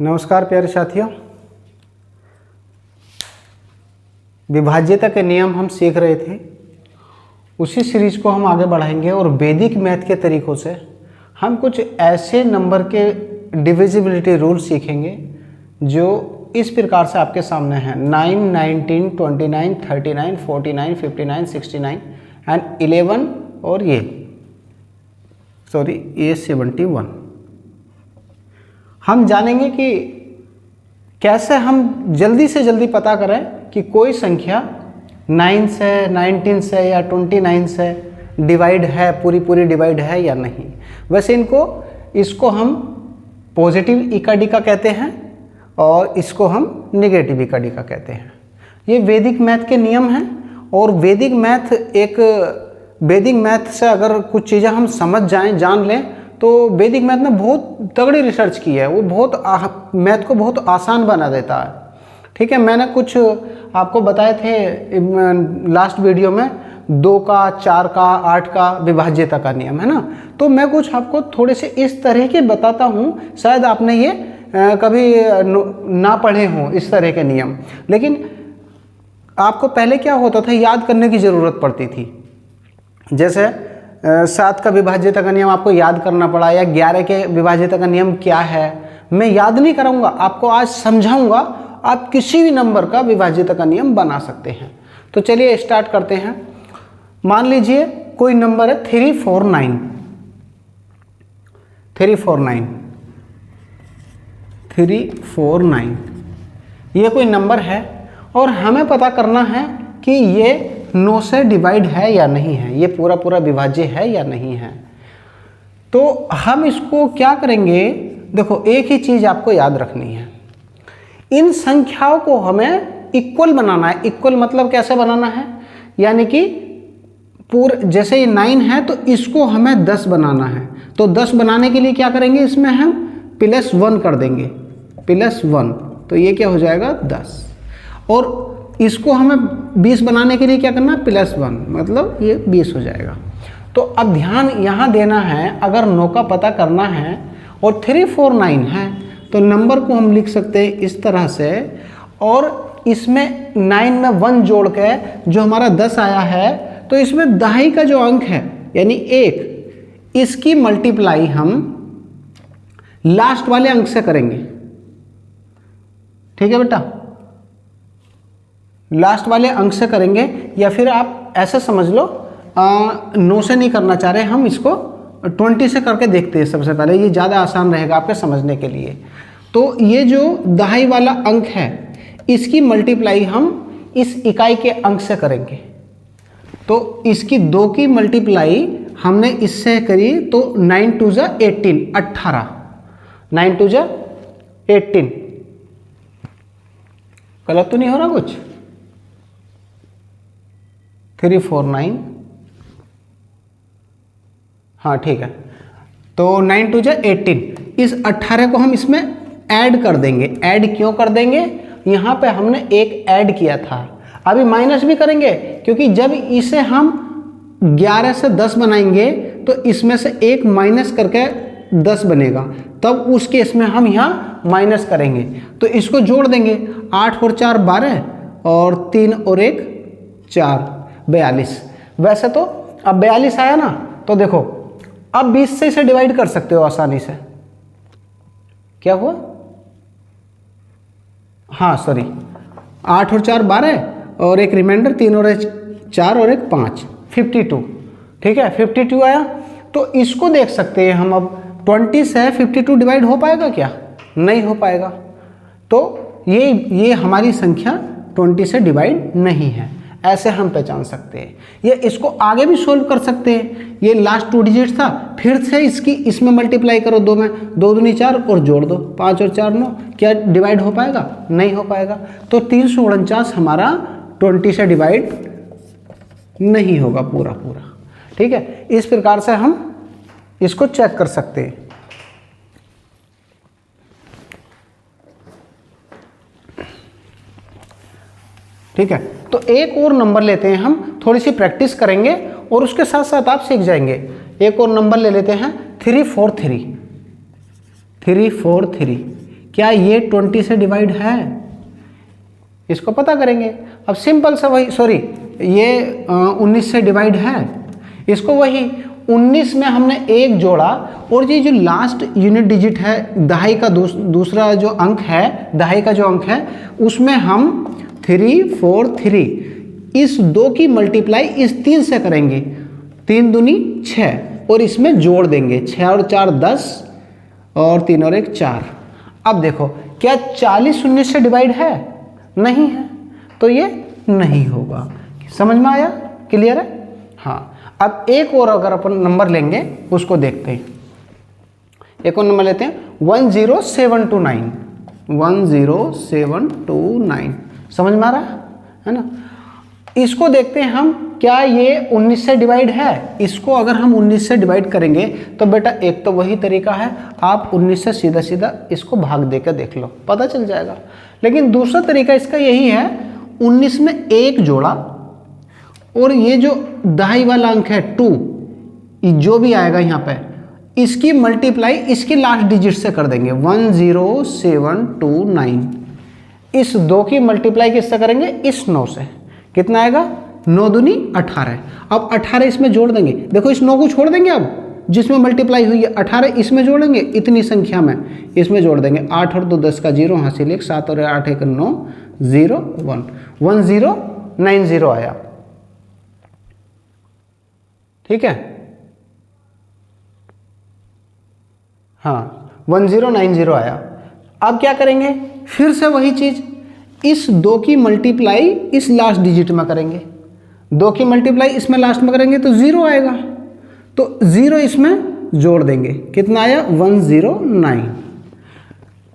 नमस्कार प्यारे साथियों, विभाज्यता के नियम हम सीख रहे थे। उसी सीरीज को हम आगे बढ़ाएंगे और वैदिक मैथ के तरीक़ों से हम कुछ ऐसे नंबर के डिविजिबिलिटी रूल सीखेंगे जो इस प्रकार से आपके सामने हैं। 9, 19, 29, 39, 49, 59, 69 एंड 11 और ये 71। हम जानेंगे कि कैसे हम जल्दी से जल्दी पता करें कि कोई संख्या 9 से, 19 से या 29 से डिवाइड है, पूरी डिवाइड है या नहीं। वैसे इसको हम पॉजिटिव इकाडिका कहते हैं और इसको हम नेगेटिव इकाडिका कहते हैं। ये वैदिक मैथ के नियम हैं और वैदिक मैथ से अगर कुछ चीज़ें हम समझ जाएं, जान लें, तो वैदिक मैथ ने बहुत तगड़ी रिसर्च की है। वो मैथ को बहुत आसान बना देता है। ठीक है, मैंने कुछ आपको बताए थे लास्ट वीडियो में 2 का, 4 का, 8 का विभाज्यता का नियम है ना। तो मैं कुछ आपको थोड़े से इस तरह के बताता हूँ, शायद आपने ये कभी ना पढ़े हों इस तरह के नियम, लेकिन आपको पहले क्या होता था, याद करने की ज़रूरत पड़ती थी। जैसे 7 का विभाज्यता का नियम आपको याद करना पड़ा, या 11 के विभाज्यता का नियम क्या है, मैं याद नहीं कराऊंगा, आपको आज समझाऊंगा। आप किसी भी नंबर का विभाज्यता का नियम बना सकते हैं। तो चलिए स्टार्ट करते हैं। मान लीजिए कोई नंबर है 349। 349 ये कोई नंबर है और हमें पता करना है कि ये 9 से डिवाइड है या नहीं है, ये पूरा विभाज्य है या नहीं है। तो हम इसको क्या करेंगे, देखो एक ही चीज़ आपको याद रखनी है, इन संख्याओं को हमें इक्वल बनाना है। इक्वल मतलब कैसे बनाना है, यानी कि जैसे ये 9 है तो इसको हमें 10 बनाना है। तो 10 बनाने के लिए क्या करेंगे, इसमें हम +1 कर देंगे, +1, तो ये क्या हो जाएगा 10। और इसको हमें 20 बनाने के लिए क्या करना है, +1, मतलब ये 20 हो जाएगा। तो अब ध्यान यहाँ देना है, अगर 9 का पता करना है और 349 है तो नंबर को हम लिख सकते हैं इस तरह से, और इसमें 9 में 1 जोड़ के जो हमारा 10 आया है, तो इसमें दहाई का जो अंक है यानी 1, इसकी मल्टीप्लाई हम लास्ट वाले अंक से करेंगे। ठीक है बेटा, लास्ट वाले अंक से करेंगे, या फिर आप ऐसे समझ लो 9 से नहीं करना चाह रहे, हम इसको 20 से करके देखते हैं सबसे पहले, ये ज़्यादा आसान रहेगा आपके समझने के लिए। तो ये जो दहाई वाला अंक है इसकी मल्टीप्लाई हम इस इकाई के अंक से करेंगे। तो इसकी 2 की मल्टीप्लाई हमने इससे करी तो 9 2 जा 18, 18, 9 2 जा 18। गलत तो नहीं हो रहा कुछ? 349, हाँ ठीक है। तो 9 2 जा 18, इस 18 को हम इसमें ऐड कर देंगे। ऐड क्यों कर देंगे, यहाँ पे हमने एक ऐड किया था, अभी माइनस भी करेंगे, क्योंकि जब इसे हम 11 से 10 बनाएंगे तो इसमें से एक माइनस करके 10 बनेगा, तब उस केस में हम यहाँ माइनस करेंगे। तो इसको जोड़ देंगे, 8 और 4 12, और 3 और 1 4, 42। वैसे तो अब 42 आया ना, तो देखो अब 20 से इसे डिवाइड कर सकते हो आसानी से। क्या हुआ, हाँ सॉरी, 8 और 4 12, और एक रिमाइंडर 3 और 1 4 और 1 5, 52। ठीक है, 52 आया। तो इसको देख सकते हैं हम, अब 20 से 52 डिवाइड हो पाएगा क्या, नहीं हो पाएगा। तो ये हमारी संख्या 20 से डिवाइड नहीं है, ऐसे हम पहचान सकते हैं। ये इसको आगे भी सोल्व कर सकते हैं। ये लास्ट 2 डिजिट था, फिर से इसमें मल्टीप्लाई करो 2 में, 2 दूनी 4 और जोड़ दो, 5 और 4 9, क्या डिवाइड हो पाएगा, नहीं हो पाएगा। तो 349 हमारा 20 से डिवाइड नहीं होगा पूरा। ठीक है, इस प्रकार से हम इसको चेक कर सकते हैं। ठीक है, तो एक और नंबर लेते हैं हम, थोड़ी सी प्रैक्टिस करेंगे और उसके साथ साथ आप सीख जाएंगे। एक और नंबर ले लेते हैं 343। 343 क्या ये 20 से डिवाइड है? इसको पता करेंगे। अब सिंपल सा वही, सॉरी ये 19 से डिवाइड है, इसको वही 19 में हमने 1 जोड़ा और ये जो लास्ट यूनिट डिजिट है दहाई का दूसरा जो अंक है, दहाई का जो अंक है उसमें हम 3 4 3 इस 2 की मल्टीप्लाई इस 3 से करेंगे, 3 दूनी 6 और इसमें जोड़ देंगे 6 और 4 10 और 3 और 1 4। अब देखो क्या 40 19 से डिवाइड है? नहीं है, तो ये नहीं होगा। समझ में आया? क्लियर है? हाँ। अब एक और अगर अपन नंबर लेंगे उसको देखते हैं। एक और नंबर लेते हैं 10729, 10729। समझ में आ रहा है ना? इसको देखते हैं हम, क्या ये 19 से डिवाइड है? इसको अगर हम 19 से डिवाइड करेंगे तो बेटा एक तो वही तरीका है, आप 19 से सीधा सीधा इसको भाग देकर देख लो, पता चल जाएगा। लेकिन दूसरा तरीका इसका यही है, 19 में 1 जोड़ा और ये जो दहाई वाला अंक है 2, जो भी आएगा यहाँ पे, इसकी मल्टीप्लाई इसकी लास्ट डिजिट से कर देंगे 10729। इस 2 की मल्टीप्लाई किससे करेंगे? इस 9 से। कितना आएगा? 9 दूनी 18। अब 18 इसमें जोड़ देंगे, देखो इस 9 को छोड़ देंगे, अब जिसमें मल्टीप्लाई हुई है 18 इसमें जोड़ेंगे, इतनी संख्या में इसमें जोड़ देंगे। 8 और 2 10 का 0 हासिल 1, 7 और 8 1 9 0 1, 1090 आया। ठीक है? हाँ 1090 आया। अब क्या करेंगे? फिर से वही चीज, इस 2 की मल्टीप्लाई इस लास्ट डिजिट में करेंगे, 2 की मल्टीप्लाई इसमें लास्ट में करेंगे तो 0 आएगा, तो 0 इसमें जोड़ देंगे। कितना आया? 109।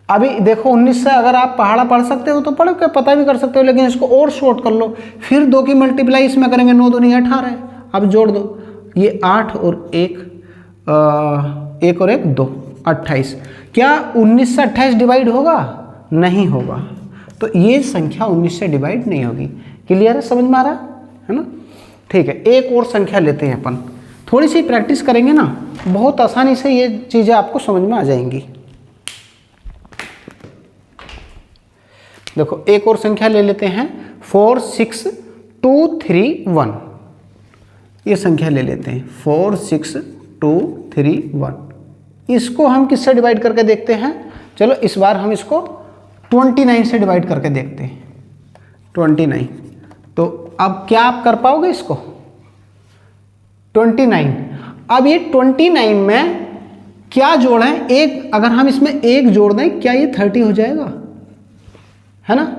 अभी देखो 19 से अगर आप पहाड़ा पढ़ सकते हो तो पढ़ के पता भी कर सकते हो, लेकिन इसको और शॉर्ट कर लो। फिर 2 की मल्टीप्लाई इसमें करेंगे, 9 दूनी 18। अब जोड़ दो, ये 8 और 1 1 और 1 2 28। क्या 19 से 28 डिवाइड होगा? नहीं होगा, तो ये संख्या 19 से डिवाइड नहीं होगी। क्लियर है? समझ में आ रहा है ना? ठीक है, एक और संख्या लेते हैं अपन, थोड़ी सी प्रैक्टिस करेंगे ना, बहुत आसानी से ये चीज़ें आपको समझ में आ जाएंगी। देखो एक और संख्या ले लेते हैं 46231। ये संख्या ले लेते हैं 46231। इसको हम किससे डिवाइड करके देखते हैं? चलो इस बार हम इसको 29 से डिवाइड करके देखते हैं। 29, तो अब क्या आप कर पाओगे इसको? 29। अब ये 29 में क्या जोड़ें? एक, अगर हम इसमें 1 जोड़ दें क्या ये 30 हो जाएगा? है ना?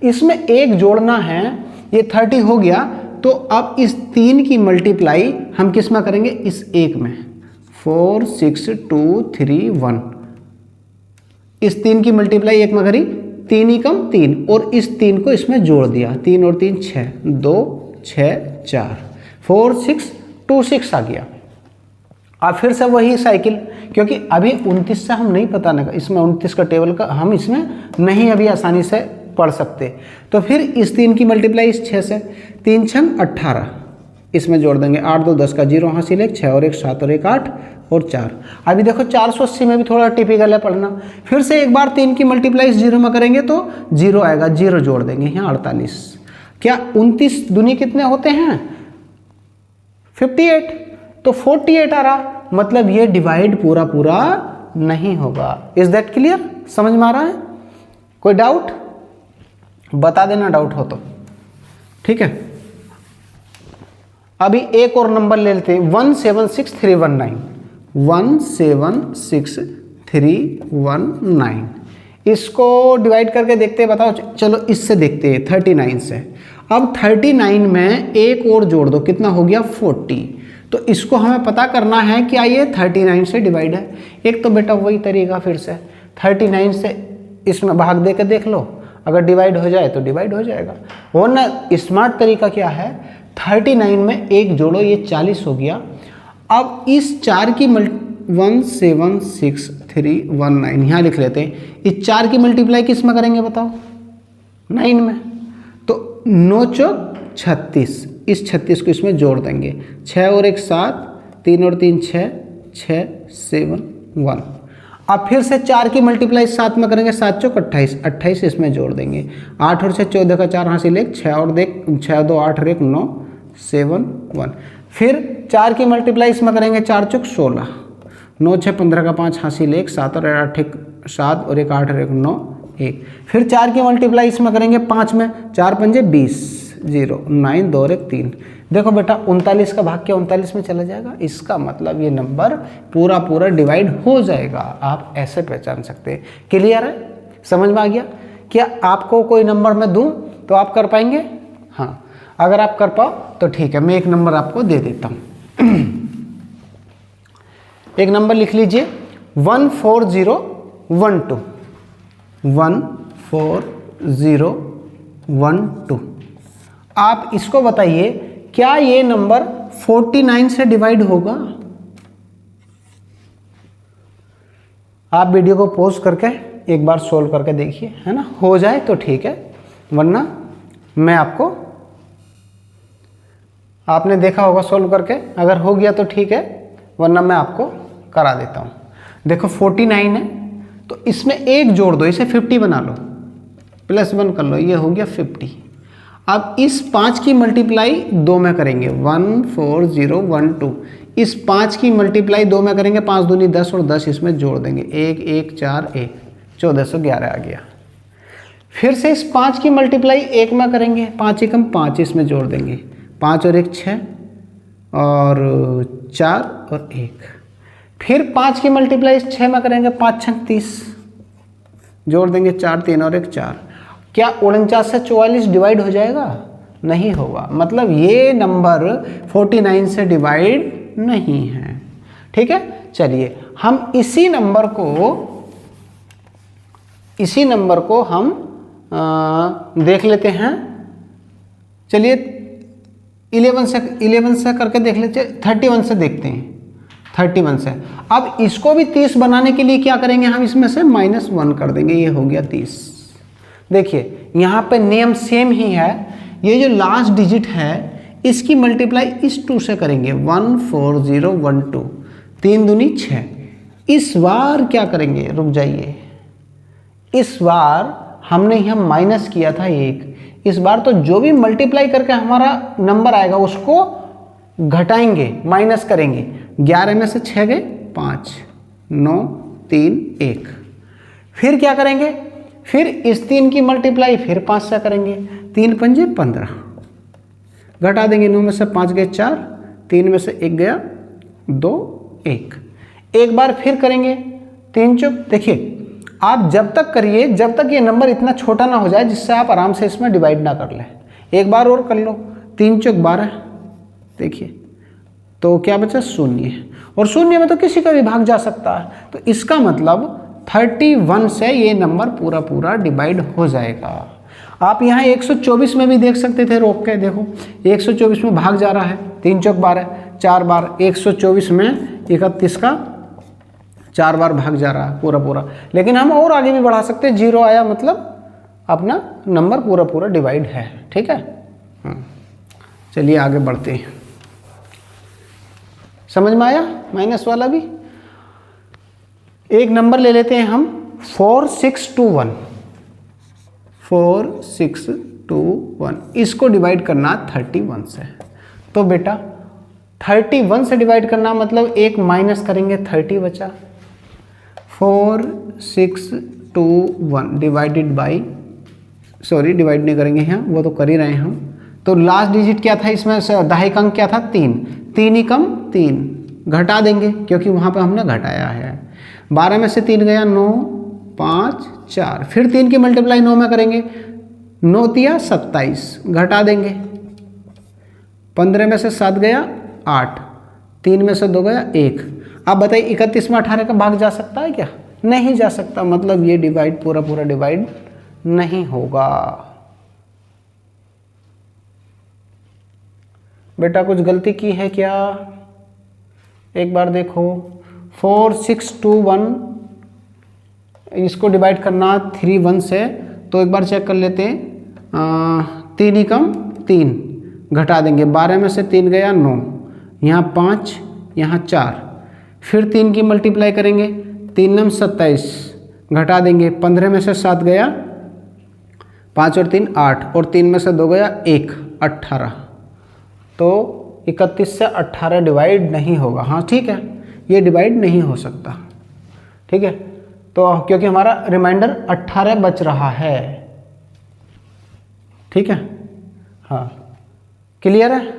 इसमें 1 जोड़ना है, ये 30 हो गया। तो अब इस 3 की मल्टीप्लाई हम किस में करेंगे? इस 1 में। 46231, इस 3 की मल्टीप्लाई 1 में करी, 3 ही कम 3, और इस 3 को इसमें जोड़ दिया, 3 और 3 6, 2 6 4, 4626 आ गया। अब फिर से वही साइकिल, क्योंकि अभी 29 से हम नहीं पता ना, इसमें 29 का टेबल का हम इसमें नहीं अभी आसानी से पढ़ सकते, तो फिर इस 3 की मल्टीप्लाई इस 6 से, 3 6 18, इसमें जोड़ देंगे, 8 2 10 का 0 हासिल 1, 6 और 1 7 और 1 8 और 4। अभी देखो 480 में भी थोड़ा टिपिकल है पढ़ना। फिर से एक बार 3 की मल्टीप्लाई 0 में करेंगे तो 0 आएगा, 0 जोड़ देंगे यहाँ 48। क्या 29 दूनी कितने होते हैं? 58, तो 48 आ रहा, मतलब ये डिवाइड पूरा पूरा नहीं होगा। Is that clear? समझ में आ रहा है? कोई डाउट बता देना, डाउट हो तो। ठीक है, अभी एक और नंबर ले लेते हैं 176319, 176319। इसको डिवाइड करके देखते हैं, बताओ। चलो इससे देखते हैं 39 से। अब 39 में 1 और जोड़ दो, कितना हो गया? 40। तो इसको हमें पता करना है कि ये 39 से डिवाइड है। एक तो बेटा वही तरीका, फिर से 39 से इसमें भाग दे के देख लो, अगर डिवाइड हो जाए तो डिवाइड हो जाएगा। वरना स्मार्ट तरीका क्या है? 39 में 1 जोड़ो, ये 40 हो गया। अब इस 4 की 176319 यहाँ लिख लेते हैं। इस 4 की मल्टीप्लाई किस में करेंगे बताओ? 9 में। तो 9 चौक 36, इस 36 को इसमें जोड़ देंगे, 6 और 1 7, 3 और 3 6, 6 7 1। अब फिर से 4 की मल्टीप्लाई 7 में करेंगे, 7 चौक 28, 28 इसमें जोड़ देंगे। 8 और 6 14 का 4 हासिल 1, 6 और देख 6 2 8 और 1 9 7 1। फिर 4 की मल्टीप्लाई इसमें करेंगे, 4 चौक 16, 9 6 15 का 5 हासिल 1, 7 और 8 1 7 और 1 8 और 1 9 1। फिर 4 की मल्टीप्लाई इसमें करेंगे 5 में, 4 पंजे 20, 0 9 2 और 1 3। देखो बेटा 39 का भाग क्या 39 में चला जाएगा, इसका मतलब ये नंबर पूरा पूरा डिवाइड हो जाएगा। आप ऐसे पहचान सकते हैं। क्लियर है, समझ में आ गया? क्या आपको कोई नंबर मैं दूं तो आप कर पाएंगे? हाँ, अगर आप कर पाओ तो ठीक है, मैं एक नंबर आपको दे देता हूं। एक नंबर लिख लीजिए 14012, 14012। आप इसको बताइए, क्या ये नंबर 49 से डिवाइड होगा? आप वीडियो को पॉज करके एक बार सोल्व करके देखिए, है ना। हो जाए तो ठीक है, वरना मैं आपको, आपने देखा होगा सोल्व करके, अगर हो गया तो ठीक है, वरना मैं आपको करा देता हूँ। देखो 49 है तो इसमें एक जोड़ दो, इसे 50 बना लो, +1 कर लो, ये हो गया 50। अब इस 5 की मल्टीप्लाई 2 में करेंगे, 14012। इस 5 की मल्टीप्लाई 2 में करेंगे, 5 दूनी 10 और 10 इसमें जोड़ देंगे, 1 1 4 1, 1411 आ गया। फिर से इस 5 की मल्टीप्लाई 1 में करेंगे, 5 एकम 5 इसमें जोड़ देंगे, 5 और 1 6 और 4 और 1। फिर 5 की मल्टीप्लाई 6 में करेंगे, 5 6 30, जोड़ देंगे 4 3 और 1 4। क्या 49 से 44 डिवाइड हो जाएगा? नहीं होगा, मतलब ये नंबर 49 से डिवाइड नहीं है। ठीक है, चलिए हम इसी नंबर को हम देख लेते हैं। चलिए 11 से करके देख लेते, 31 से देखते हैं, 31 से। अब इसको भी 30 बनाने के लिए क्या करेंगे, हम इसमें से -1 कर देंगे, ये हो गया 30। देखिए यहाँ पे नियम सेम ही है, ये जो लास्ट डिजिट है इसकी मल्टीप्लाई इस 2 से करेंगे, 14012, 3 दूनी 6। इस बार क्या करेंगे, रुक जाइए, इस बार हमने यहाँ माइनस किया था 1, इस बार तो जो भी मल्टीप्लाई करके हमारा नंबर आएगा उसको घटाएंगे, माइनस करेंगे। 11 में से 6 गए 5, 9 3 1। फिर क्या करेंगे, फिर इस 3 की मल्टीप्लाई फिर 5 से करेंगे, 3 पंजे 15, घटा देंगे, 9 में से 5 गए 4, 3 में से 1 गया 2 1। एक बार फिर करेंगे 3 चौक। देखिए आप जब तक करिए जब तक ये नंबर इतना छोटा ना हो जाए जिससे आप आराम से इसमें डिवाइड ना कर लें। एक बार और कर लो, 3 चौक 12, देखिए तो क्या बचा 0, और 0 में तो किसी का भी भाग जा सकता है, तो इसका मतलब 31 से ये नंबर पूरा पूरा डिवाइड हो जाएगा। आप यहाँ 124 में भी देख सकते थे, रोक के देखो 124 में भाग जा रहा है, 3 चौक 12, 4 बार 124 में 31 का 4 बार भाग जा रहा है पूरा पूरा। लेकिन हम और आगे भी बढ़ा सकते हैं, 0 आया मतलब अपना नंबर पूरा पूरा डिवाइड है। ठीक है, चलिए आगे बढ़ते हैं। समझ में आया माइनस वाला भी? एक नंबर ले लेते हैं हम 4621, 4621, इसको डिवाइड करना 31 से। तो बेटा 31 से डिवाइड करना मतलब एक माइनस करेंगे, 30 बचा। 4621 डिवाइडेड बाई, सॉरी डिवाइड नहीं करेंगे यहाँ, वो तो कर ही रहे हैं हम। तो लास्ट डिजिट क्या था इसमें, दहाई का अंक क्या था 3, 3 ही कम 3, घटा देंगे क्योंकि वहाँ पे हमने घटाया है। 12 में से 3 गया 9 5 4, फिर 3 की मल्टीप्लाई 9 में करेंगे, 9 तिया 27, घटा देंगे। 15 में से 7 गया 8, 3 में से 2 गया 1। अब बताइए 31 में 18 का भाग जा सकता है क्या? नहीं जा सकता, मतलब ये डिवाइड पूरा पूरा डिवाइड नहीं होगा। बेटा कुछ गलती की है क्या? एक बार देखो 4621 इसको डिवाइड करना 31 से, तो एक बार चेक कर लेते हैं। 3 ही कम 3, घटा देंगे। 12 में से 3 गया 9, यहाँ 5, यहाँ 4, फिर 3 की मल्टीप्लाई करेंगे, 3 नम 27, घटा देंगे 15 में से 7 गया 5 और 3 8 और 3 में से 2 गया 1 18। तो 31 से 18 डिवाइड नहीं होगा। हाँ ठीक है, ये डिवाइड नहीं हो सकता। ठीक है, तो क्योंकि हमारा रिमाइंडर 18 बच रहा है। ठीक है, हाँ क्लियर है।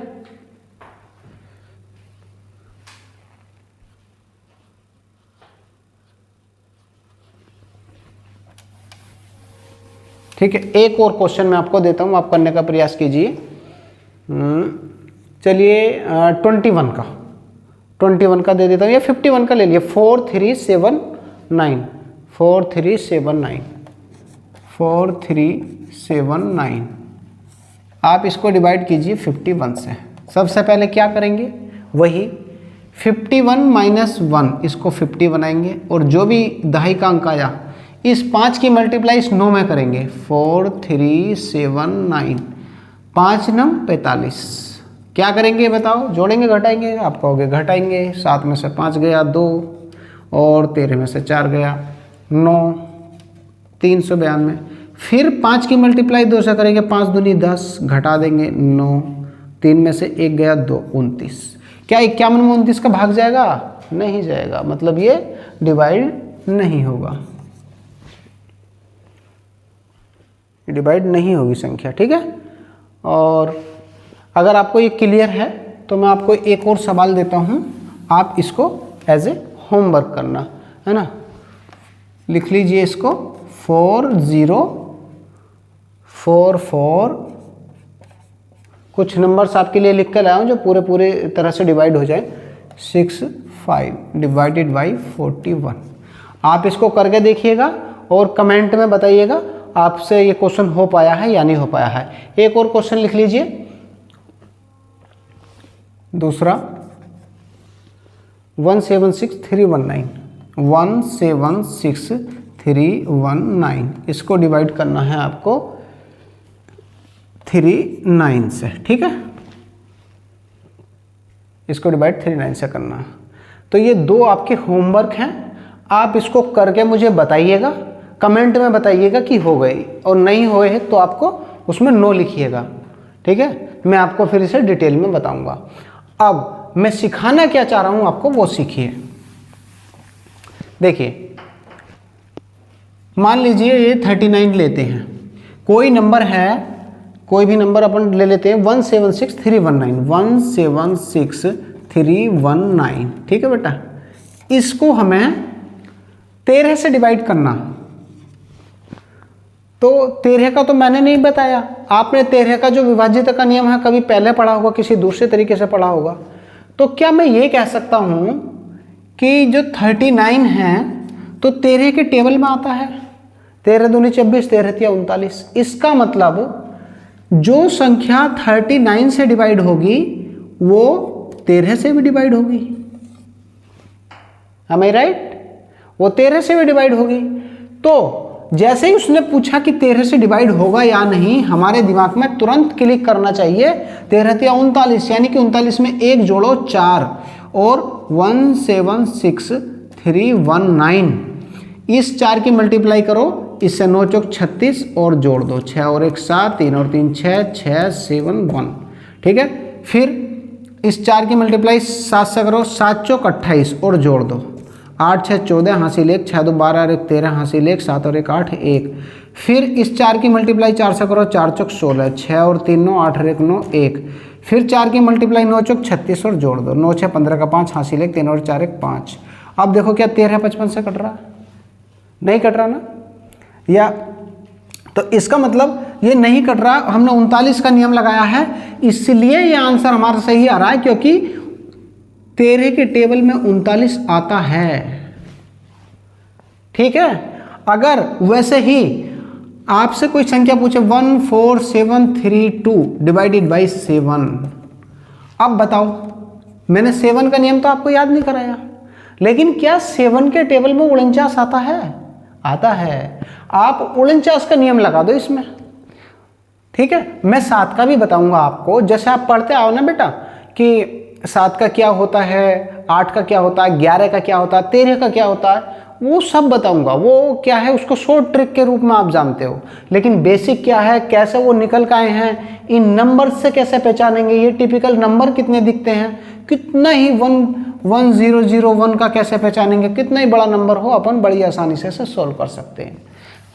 ठीक है, एक और क्वेश्चन मैं आपको देता हूँ, आप करने का प्रयास कीजिए। चलिए 21 का दे देता हूँ, या 51 का ले लिए। 4379 4379 आप इसको डिवाइड कीजिए 51 से। सबसे पहले क्या करेंगे, वही 51 माइनस 1 इसको 50 बनाएंगे, और जो भी दहाई का अंक आया इस 5 की मल्टीप्लाई इस 9 में करेंगे। 4379 5 9 45। क्या करेंगे बताओ, जोड़ेंगे घटाएंगे? आप कहोगे घटाएंगे, 7 में से 5 गया 2 और 13 में से 4 गया 9, 392। फिर 5 की मल्टीप्लाई 2 से करेंगे, 5 दूनी 10, घटा देंगे 9, 3 में से 1 गया 2 29। क्या 51 में 29 का भाग जाएगा? नहीं जाएगा, मतलब ये डिवाइड नहीं होगा, डिवाइड नहीं होगी संख्या। ठीक है, और अगर आपको ये क्लियर है तो मैं आपको एक और सवाल देता हूँ, आप इसको एज ए होमवर्क करना है ना। लिख लीजिए इसको 4044, कुछ नंबर्स आपके लिए लिख कर लाया हूँ जो पूरे तरह से डिवाइड हो जाए। 65 डिवाइडेड बाई 41। आप इसको करके देखिएगा और कमेंट में बताइएगा आपसे ये क्वेश्चन हो पाया है या नहीं हो पाया है। एक और क्वेश्चन लिख लीजिए, दूसरा 176319 176319, इसको डिवाइड करना है आपको 39 से। ठीक है, इसको डिवाइड 39 से करना है। तो ये दो आपके होमवर्क हैं, आप इसको करके मुझे बताइएगा, कमेंट में बताइएगा कि हो गई, और नहीं हुए हैं तो आपको उसमें नो लिखिएगा। ठीक है, मैं आपको फिर इसे डिटेल में बताऊंगा। अब मैं सिखाना क्या चाह रहा हूं आपको वो सीखिए। देखिए, मान लीजिए ये 39 लेते हैं, कोई नंबर है, कोई भी नंबर अपन ले लेते हैं 176319 176319। ठीक है बेटा, इसको हमें 13 से डिवाइड करना। तो 13 का तो मैंने नहीं बताया, आपने 13 का जो विभाजित का नियम है कभी पहले पढ़ा होगा, किसी दूसरे तरीके से पढ़ा होगा। तो क्या मैं ये कह सकता हूं कि जो 39 है तो 13 के टेबल में आता है? 13 दूनी 24, 13 तिया 39। इसका मतलब जो संख्या 39 से डिवाइड होगी वो 13 से भी डिवाइड होगी। Am I right? वो 13 से भी डिवाइड होगी। तो जैसे ही उसने पूछा कि 13 से डिवाइड होगा या नहीं, हमारे दिमाग में तुरंत क्लिक करना चाहिए 13 तिया 39, यानी कि 39 में 1 जोड़ो 4 और 176319, इस 4 की मल्टीप्लाई करो, इससे 9 चौक 36 और जोड़ दो, 6 और 1 7, 3 और 3 6, 6 7 1। ठीक है, फिर इस 4 की मल्टीप्लाई 7 से करो, 7 चौक 28 और जोड़ दो, 8 6 14 हासिल 1, 6 2 12 और 1 13 हासिल 1, 7 और 1 8 1। फिर इस 4 की मल्टीप्लाई 4 से करो, 4 चौक 16, 6 और 3 9, 8 और 1 9 1। फिर 4 की मल्टीप्लाई 9 चौक 36 और जोड़ दो, 9 6 15 का 5 हासिल 1, 3 और 4 1 5। अब देखो क्या 13 55 से कट रहा? नहीं कट रहा ना? या तो इसका मतलब ये नहीं कट रहा, हमने 39 का नियम लगाया है, इसलिए ये आंसर हमारा सही आ रहा है, क्योंकि 13 के टेबल में 39 आता है। ठीक है, अगर वैसे ही आपसे कोई संख्या पूछे 14732 डिवाइडेड बाई 7, अब बताओ, मैंने 7 का नियम तो आपको याद नहीं कराया, लेकिन क्या 7 के टेबल में 49 आता है? आता है। आप 49 का नियम लगा दो इसमें। ठीक है, मैं 7 का भी बताऊंगा आपको, जैसे आप पढ़ते आओ ना बेटा कि 7 का क्या होता है, 8 का क्या होता है, 11 का क्या होता है, 13 का क्या होता है, वो सब बताऊंगा। वो क्या है उसको शॉर्ट ट्रिक के रूप में आप जानते हो, लेकिन बेसिक क्या है, कैसे वो निकल के आए हैं, इन नंबर से कैसे पहचानेंगे, ये टिपिकल नंबर कितने दिखते हैं, कितना ही 1001 का कैसे पहचानेंगे, कितना ही बड़ा नंबर हो अपन बड़ी आसानी से इसे सॉल्व कर सकते हैं,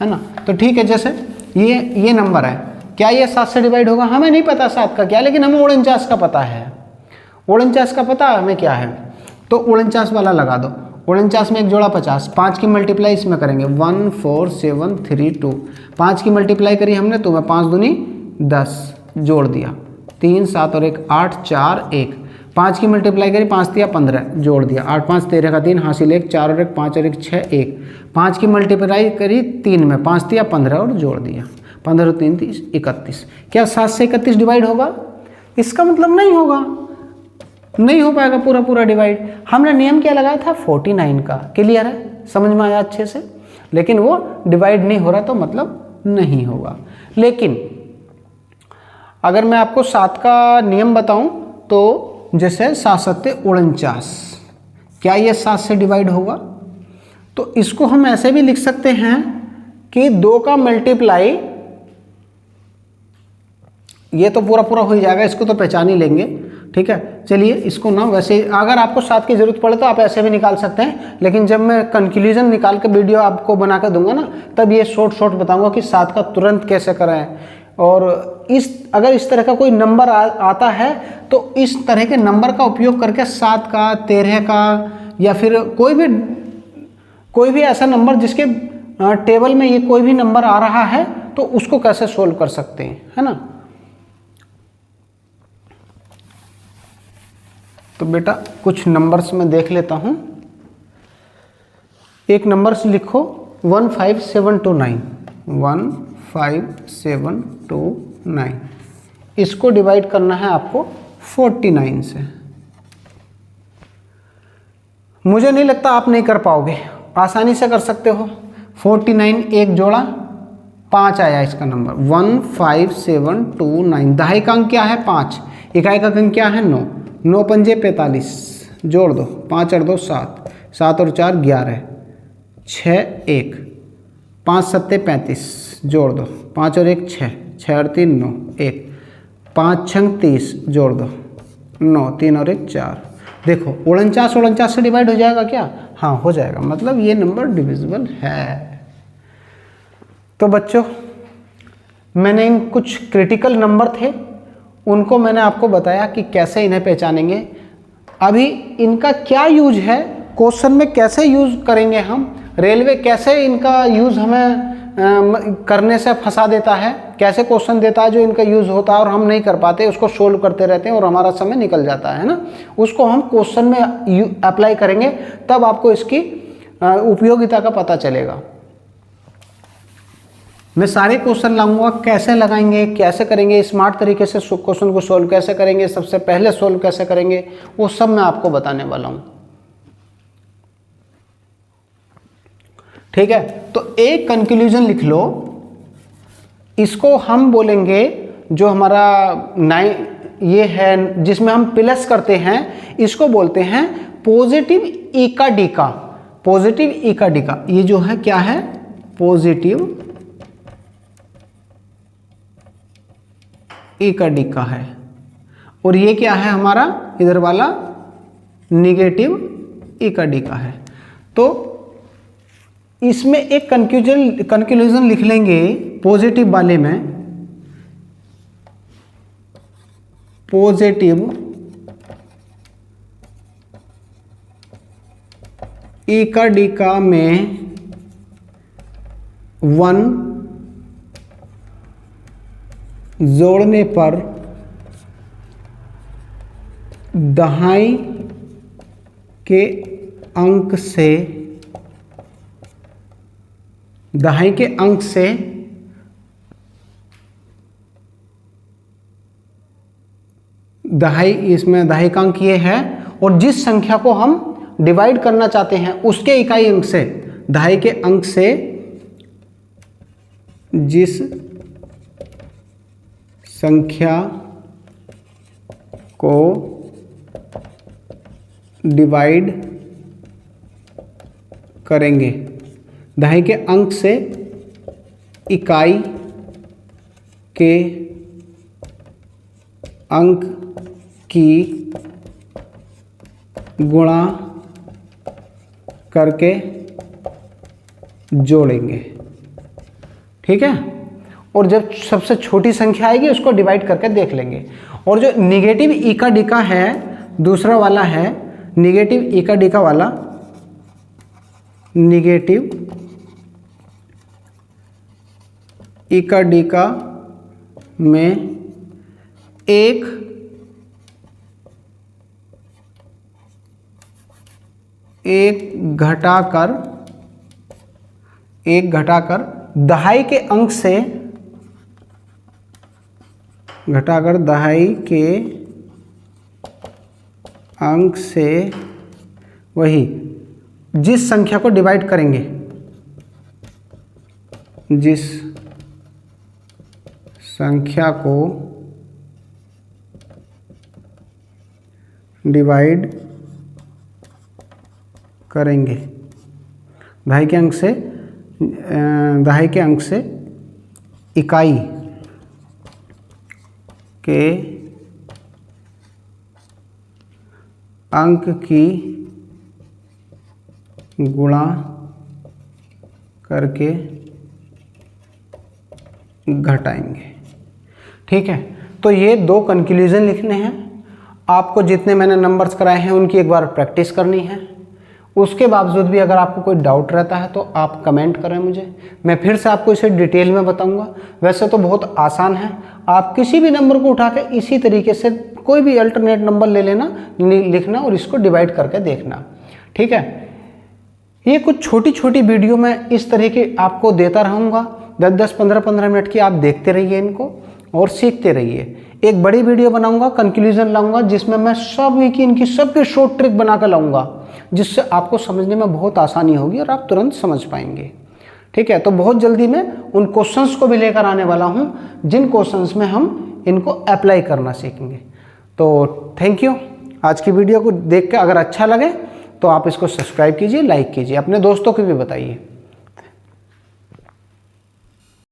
है ना। तो ठीक है, जैसे ये नंबर है, क्या ये 7 से डिवाइड होगा, हमें नहीं पता 7 का क्या, लेकिन हमें 49 का पता है। 49 का पता हमें क्या है, तो 49 वाला लगा दो। 49 में एक जोड़ा 50, 5 की मल्टीप्लाई इसमें करेंगे 1 4 7 3 2, 5 की मल्टीप्लाई करी हमने तो मैं 5 दूनी 10 जोड़ दिया, 3 7 और 1 8 4 1, 5 की मल्टीप्लाई करी 5 दिया 15 जोड़ दिया, 8 5 13 का 3 हासिल 1 4 और 1 5 और 1 6 1, 5 की मल्टीप्लाई करी 3 में 5 दिया 15 और जोड़ दिया, 15 3 30 31। क्या 7 से 31 डिवाइड होगा, इसका मतलब नहीं होगा, नहीं हो पाएगा पूरा पूरा डिवाइड। हमने नियम क्या लगाया था 49 का, क्लियर है, समझ में आया अच्छे से, लेकिन वो डिवाइड नहीं हो रहा तो मतलब नहीं होगा। लेकिन अगर मैं आपको 7 का नियम बताऊं तो जैसे 7 7 49, क्या ये 7 से डिवाइड होगा, तो इसको हम ऐसे भी लिख सकते हैं कि 2 का मल्टीप्लाई, ये तो पूरा पूरा हो ही जाएगा, इसको तो पहचान ही लेंगे, ठीक है। चलिए इसको ना, वैसे अगर आपको 7 की जरूरत पड़े तो आप ऐसे भी निकाल सकते हैं, लेकिन जब मैं कंक्लूजन निकाल के वीडियो आपको बना कर दूंगा ना, तब ये शॉर्ट बताऊंगा कि 7 का तुरंत कैसे कराएं। और अगर इस तरह का कोई नंबर आता है तो इस तरह के नंबर का उपयोग करके 7 का 13 का या फिर कोई भी ऐसा नंबर जिसके टेबल में ये कोई भी नंबर आ रहा है तो उसको कैसे सोल्व कर सकते हैं, है ना। तो बेटा कुछ नंबर्स में देख लेता हूं। एक नंबर से लिखो 15729, 15729, इसको डिवाइड करना है आपको 49 से। मुझे नहीं लगता आप नहीं कर पाओगे, आसानी से कर सकते हो। 49 एक जोड़ा 5 आया इसका नंबर 15729। दहाई का अंक क्या है 5, इकाई का अंक क्या है 9, 9 पंजे 45 जोड़ दो, 5 और 2 7, 7 और 4 11, 6 1, 5 7 35 जोड़ दो, 5 और 1 6, 6 और 3 9 1, 5 6 30 जोड़ दो, 9 3 और 1 4। देखो 49 से डिवाइड हो जाएगा क्या, हाँ हो जाएगा, मतलब ये नंबर डिविजिबल है। तो बच्चों मैंने इन कुछ क्रिटिकल नंबर थे उनको मैंने आपको बताया कि कैसे इन्हें पहचानेंगे। अभी इनका क्या यूज है, क्वेश्चन में कैसे यूज करेंगे हम, रेलवे कैसे इनका यूज हमें करने से फंसा देता है, कैसे क्वेश्चन देता है जो इनका यूज होता है और हम नहीं कर पाते, उसको सोल्व करते रहते हैं और हमारा समय निकल जाता है ना, उसको हम क्वेश्चन में अप्लाई करेंगे तब आपको इसकी उपयोगिता का पता चलेगा। मैं सारे क्वेश्चन लाऊंगा, कैसे लगाएंगे, कैसे करेंगे, स्मार्ट तरीके से क्वेश्चन को सोल्व कैसे करेंगे, सबसे पहले सोल्व कैसे करेंगे, वो सब मैं आपको बताने वाला हूं, ठीक है। तो एक कंक्लूजन लिख लो, इसको हम बोलेंगे जो हमारा ये है जिसमें हम प्लस करते हैं, इसको बोलते हैं पॉजिटिव इकाडिका। पॉजिटिव इकाडिका ये जो है क्या है, पॉजिटिव इकाडिका है, और ये क्या है हमारा इधर वाला निगेटिव इकाडिका है। तो इसमें एक कंक्लूजन लिख लेंगे पॉजिटिव वाले में, पॉजिटिव इकाडिका में 1 जोड़ने पर दहाई के अंक से दहाई, इसमें दहाई का अंक ये है और जिस संख्या को हम डिवाइड करना चाहते हैं उसके इकाई अंक से, दहाई के अंक से जिस संख्या को डिवाइड करेंगे। दहाई के अंक से इकाई के अंक की गुणा करके जोड़ेंगे। ठीक है, और जब सबसे छोटी संख्या आएगी उसको डिवाइड करके देख लेंगे। और जो निगेटिव इका डिका है, दूसरा वाला है निगेटिव इका डिका वाला, निगेटिव इका डिका में एक घटाकर दहाई के अंक से, घटाकर दहाई के अंक से वही जिस संख्या को डिवाइड करेंगे, जिस संख्या को डिवाइड करेंगे, दहाई के अंक से इकाई के अंक की गुणा करके घटाएंगे। ठीक है, तो ये दो कंक्लूजन लिखने हैं। आपको जितने मैंने नंबर्स कराए हैं उनकी एक बार प्रैक्टिस करनी है। उसके बावजूद भी अगर आपको कोई डाउट रहता है तो आप कमेंट करें मुझे, मैं फिर से आपको इसे डिटेल में बताऊंगा। वैसे तो बहुत आसान है, आप किसी भी नंबर को उठा के इसी तरीके से कोई भी अल्टरनेट नंबर ले लेना, लिखना और इसको डिवाइड करके देखना। ठीक है, ये कुछ छोटी छोटी वीडियो मैं इस तरह की आपको देता रहूँगा, 10-10, 15-15 मिनट की। आप देखते रहिए इनको और सीखते रहिए। एक बड़ी वीडियो बनाऊंगा, कंक्लूजन लाऊंगा, जिसमें मैं इनकी सबके शॉर्ट ट्रिक बना कर लाऊंगा, जिससे आपको समझने में बहुत आसानी होगी और आप तुरंत समझ पाएंगे। ठीक है, तो बहुत जल्दी मैं उन क्वेश्चंस को भी लेकर आने वाला हूं, जिन क्वेश्चंस में हम इनको अप्लाई करना सीखेंगे। तो थैंक यू। आज की वीडियो को देख के अगर अच्छा लगे तो आप इसको सब्सक्राइब कीजिए, लाइक कीजिए, अपने दोस्तों को भी बताइए।